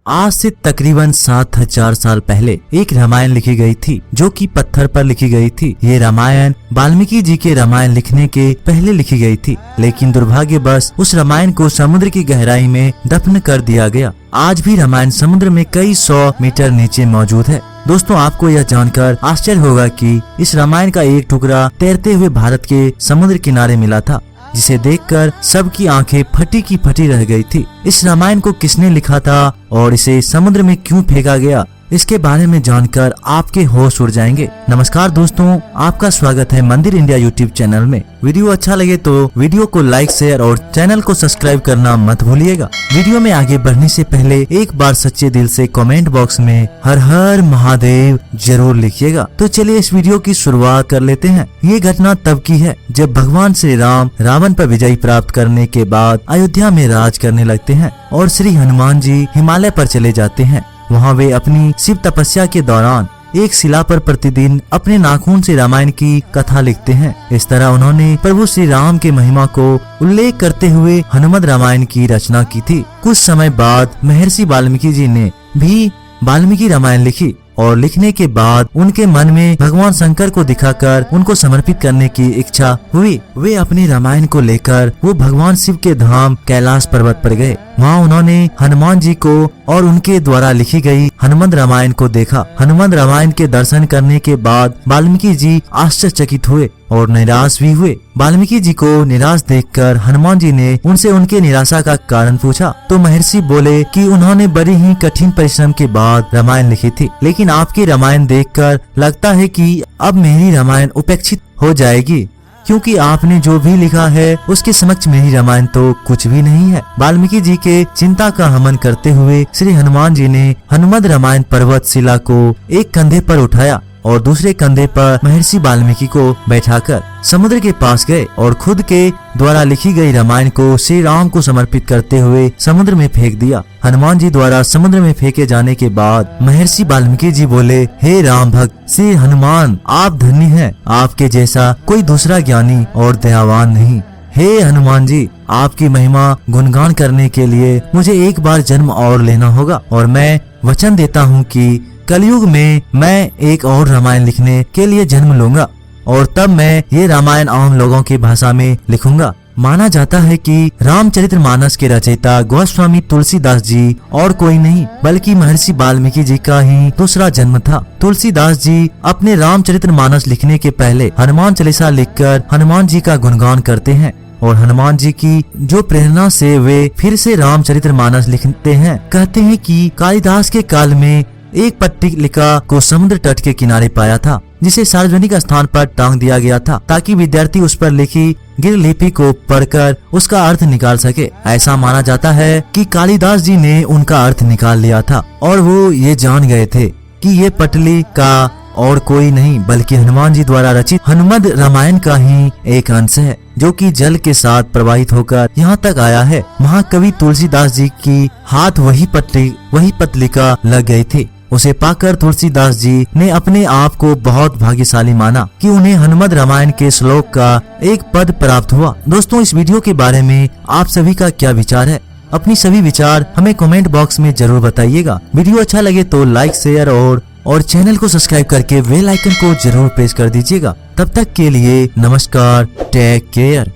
आज से तकरीबन 7000 साल पहले एक रामायण लिखी गई थी, जो कि पत्थर पर लिखी गई थी। ये रामायण वाल्मीकि जी के रामायण लिखने के पहले लिखी गई थी, लेकिन दुर्भाग्यवश उस रामायण को समुद्र की गहराई में दफन कर दिया गया। आज भी रामायण समुद्र में कई 100 मीटर नीचे मौजूद है। दोस्तों, आपको यह जानकर आश्चर्य होगा कि इस रामायण का एक टुकड़ा तैरते हुए भारत के समुद्र किनारे मिला था, जिसे देखकर सबकी आंखें फटी की फटी रह गई थी। इस रामायण को किसने लिखा था और इसे समुद्र में क्यों फेंका गया, इसके बारे में जानकर आपके होश उड़ जाएंगे। नमस्कार दोस्तों, आपका स्वागत है मंदिर इंडिया यूट्यूब चैनल में। वीडियो अच्छा लगे तो वीडियो को लाइक, शेयर और चैनल को सब्सक्राइब करना मत भूलिएगा। वीडियो में आगे बढ़ने से पहले एक बार सच्चे दिल से कमेंट बॉक्स में हर हर महादेव जरूर लिखिएगा। तो चलिए इस वीडियो की शुरुआत कर लेते हैं। ये घटना तब की है जब भगवान श्री राम रावण पर विजय प्राप्त करने के बाद अयोध्या में राज करने लगते हैं और श्री हनुमान जी हिमालय पर चले जाते हैं। वहाँ वे अपनी शिव तपस्या के दौरान एक शिला पर प्रतिदिन अपने नाखून से रामायण की कथा लिखते हैं। इस तरह उन्होंने प्रभु श्री राम के महिमा को उल्लेख करते हुए हनुमत रामायण की रचना की थी। कुछ समय बाद महर्षि वाल्मीकि जी ने भी वाल्मीकि रामायण लिखी और लिखने के बाद उनके मन में भगवान शंकर को दिखाकर उनको समर्पित करने की इच्छा हुई। वे अपने रामायण को लेकर वो भगवान शिव के धाम कैलाश पर्वत पर गए। वहाँ उन्होंने हनुमान जी को और उनके द्वारा लिखी गई हनुमत रामायण को देखा। हनुमत रामायण के दर्शन करने के बाद वाल्मीकि जी आश्चर्यचकित हुए और निराश भी हुए। वाल्मीकि जी को निराश देखकर हनुमान जी ने उनसे उनके निराशा का कारण पूछा, तो महर्षि बोले कि उन्होंने बड़ी ही कठिन परिश्रम के बाद रामायण लिखी थी, लेकिन आपकी रामायण देखकर लगता है कि अब मेरी रामायण उपेक्षित हो जाएगी, क्योंकि आपने जो भी लिखा है उसके समक्ष मेरी रामायण तो कुछ भी नहीं है। वाल्मीकि जी के चिंता का हमन करते हुए श्री हनुमान जी ने हनुमत रामायण पर्वत शिला को एक कंधे पर उठाया और दूसरे कंधे पर महर्षि वाल्मीकि को बैठाकर समुद्र के पास गए और खुद के द्वारा लिखी गई रामायण को श्री राम को समर्पित करते हुए समुद्र में फेंक दिया। हनुमान जी द्वारा समुद्र में फेंके जाने के बाद महर्षि वाल्मीकि जी बोले, हे राम भक्त श्री हनुमान, आप धन्य हैं। आपके जैसा कोई दूसरा ज्ञानी और दयावान नहीं। हे हनुमान जी, आपकी महिमा गुणगान करने के लिए मुझे एक बार जन्म और लेना होगा और मैं वचन देता हूँ कि कलयुग में मैं एक और रामायण लिखने के लिए जन्म लूंगा और तब मैं ये रामायण आम लोगों की भाषा में लिखूंगा। माना जाता है कि रामचरितमानस के रचयिता गोस्वामी तुलसीदास जी और कोई नहीं बल्कि महर्षि वाल्मीकि जी का ही दूसरा जन्म था। तुलसीदास जी अपने रामचरितमानस लिखने के पहले हनुमान चालीसा लिखकर हनुमान जी का गुणगान करते हैं और हनुमान जी की जो प्रेरणा से वे फिर से रामचरितमानस लिखते हैं। कहते हैं कि कालिदास के काल में एक पट्टिका को समुद्र तट के किनारे पाया था, जिसे सार्वजनिक स्थान पर टांग दिया गया था ताकि विद्यार्थी उस पर लिखी गिरलिपि को पढ़कर उसका अर्थ निकाल सके। ऐसा माना जाता है कि कालिदास जी ने उनका अर्थ निकाल लिया था और वो ये जान गए थे कि ये पट्टिका और कोई नहीं बल्कि हनुमान जी द्वारा रचित हनुमत रामायण का ही एक अंश है, जो कि जल के साथ प्रवाहित होकर यहाँ तक आया है। महाकवि तुलसीदास जी की हाथ वही पट्टिका लग गई थी। उसे पाकर तुलसीदास जी ने अपने आप को बहुत भाग्यशाली माना कि उन्हें हनुमत रामायण के श्लोक का एक पद प्राप्त हुआ। दोस्तों, इस वीडियो के बारे में आप सभी का क्या विचार है? अपनी सभी विचार हमें कमेंट बॉक्स में जरूर बताइएगा। वीडियो अच्छा लगे तो लाइक, शेयर और चैनल को सब्सक्राइब करके बेल आइकन को जरूर प्रेस कर दीजिएगा। तब तक के लिए नमस्कार, टेक केयर।